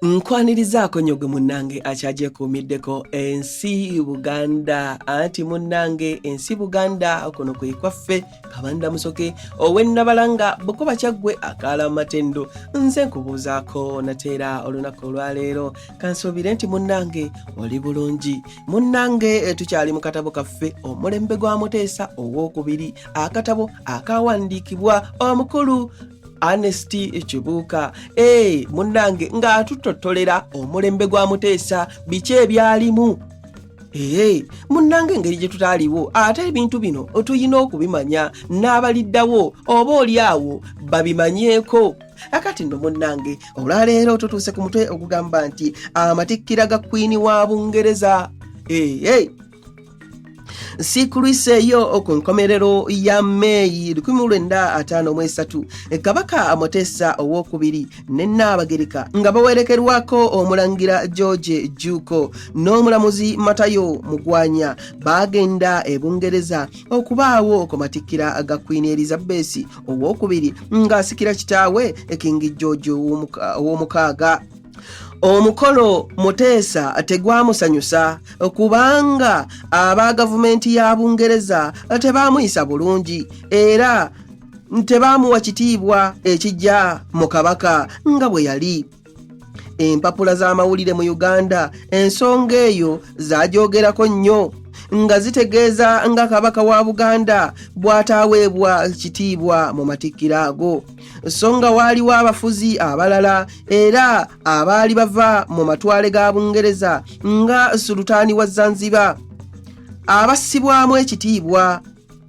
Nkwanirizaako nyoge munnange akyaje kumiddeko ensi Buganda anti munnange ensi Buganda kuno kwe kwaffe Kabanda Musoke ow'ennabalanga Bukoba Kyaggwe akaala matendo nze nkubuuzaako nateera olunaku olwaleero kansuubire nti munnange oli bulungi munnange tukyali mu katabo kaffe omulembe gwa Muteesa ow'okubiri akatabo akawandiikibwa omukulu Honesty Kibuuka munnange nga atutotolera omulembe gwa Muteesa biki ebyalimu munnange engeri gye tutaaliwo ate ebintu bino tuyina okubimanya n'abaliddawo oba oliawo babimanyeeko akati nno munnange olwaleero tutuuse ku mutwe ogugamba nti amatikkira ga Queen wa Bungereza Sikulwise eyo ku nkomerero ya May 1953 Kabaka Muteesa ow'okubiri ne Nnaabagereka nga bawerekerwako omulangira George Juko n'omulamuzi Matayo Mugwanya bagenda e Bungereza okubaawo ku matikkira ga Queen Elizabeth ow'okubiri ng'asikira kitaawe King George ow'omukaaga. Omukolo Muteesa tegwamusanyusa kubanga aba gavumenti ya Bungereza tebaamuyisa bulungi era tebaamuwa kitiibwa ekijja mu kabaka nga bwe yali. Empapula z'amawulire mu Uganda ensonga eyo zaajogerako nnyo nga zitegeeza nga kabaka wa Buganda bw'ataaweebwa kitiibwa mu matikkira ago so nga waaliwo abafuzi abalala era abaali bava mu matwale ga Bungereza nga Sultaani wa Zanzibar abassibwamu ekitiibwa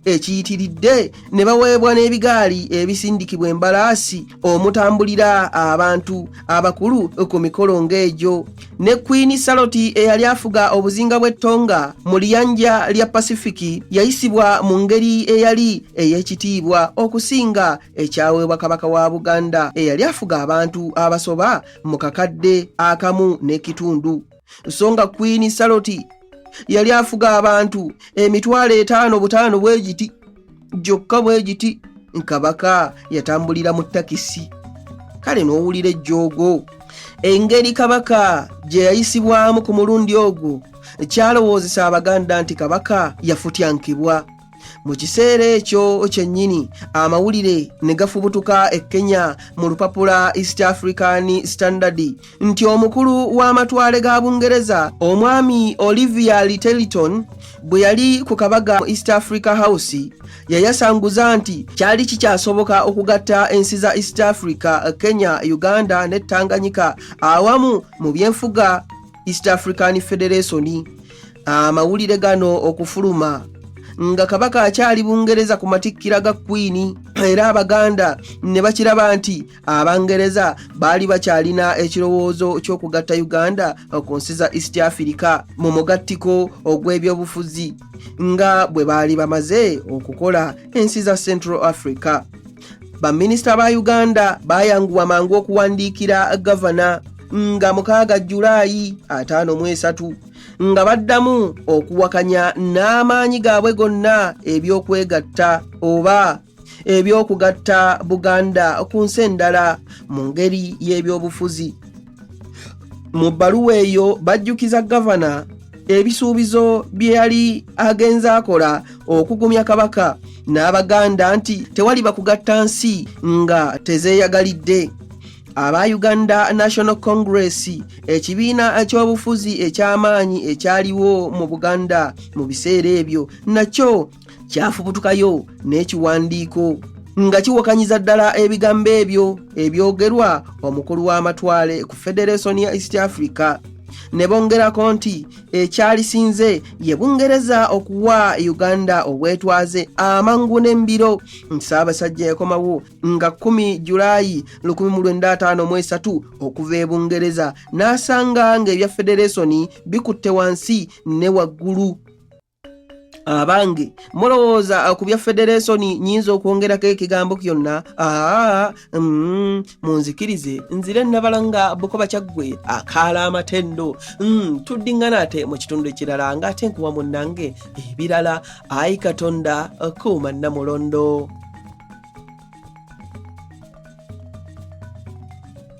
ekiyitiridde ne baweebwa n'ebigaali ebisindikibwa embalaasi omutambulira abantu abakulu ku mikolo ng'egyo. Ne Queen Charlotte eyali afuga obuzinga bw'ettonga mu liyanja lya Pacific yayisibwa mu ngeri eyali ey'ekitiibwa okusinga ekyaweebwa kabaka wa Buganda eyali afuga abantu abasoba mu kakadde akamu n'ekitundu so nga Queen Charlotte yali afuga abantu emitwalo 5 bwe giti jokka bwe giti kabaka yatambulira mu takisi. Kale n'owulira ejjoogo engeri kabaka gye yayisibwamu ku mulundi ogwo kyalowoozesa Abaganda nti kabaka yafutyankibwa. Mu kiseera ekyo kyennyini amawulire ne gafubutuka e Kenya mu lupapula East African Standard nti omukulu w'amatwale ga Bungereza omwami Olivia Littleton bwe yali ku kabaga mu East Africa House yayasanguza nti kyali kikyasoboka okugatta ensi za East Africa, Kenya, Uganda ne Tanganyika awamu mu byenfuga East African Federation. Amawulire gano okufuluma nga kabaka akyali Bungereza ku matikkira ga Queen era Abaganda ne bakiraba nti Abangereza baali bakyalina ekirowoozo ky'okugatta Uganda ku nsi za East Africa mu mugattiko ogw'ebyobufuzi nga bwe baali bamaze okukola ensi za Central Africa. Baminisita ba Uganda bayanguwa mangu okuwandiikira Gavana nga 6 Julayi 53 nga baddamu okuwakanya n'amaanyi gaabwe gonna ebyokwegatta oba ebyokugatta Buganda ku nsi endala mu ngeri y'ebyobufuzi. Mu bbaluwa eyo bajjukiza Gavana ebisuubizo bye yali agenza akola okugumya kabaka n'Abaganda nti tewali bakugatta nsi nga tezeeyagalidde. Aba Uganda National Congress ekibiina ky'obufuzi eky'amaanyi ekyaliwo mu Buganda mu biseera ebyo nakyo kyafubutukayo n'ekiwandiiko nga kiwakanyiza ddala ebigambo ebyo ebyogerwa omukulu w'amatwale ku Federation ya East Africa ne bongerako nti ekyalisinze ye Bungereza okuwa Uganda obwetwaze amangu n'embiro. Ssaabasajja yakomawo nga 10 Julayi 1953 okuva e Bungereza n'asanga ng'ebya Federation bikutte wansi ne waggulu. Abange mulowooza ku bya Federation nyinza okwongerako ekigambo kyonna? Munzikirize nzire Nnabalanga Bukoba Kyaggwe akaala amatendo. Tuddingana ate mu kitundu ekirala ng'ate nkuwa munnange ebirala. Ayi Katonda kuuma Nnamulondo.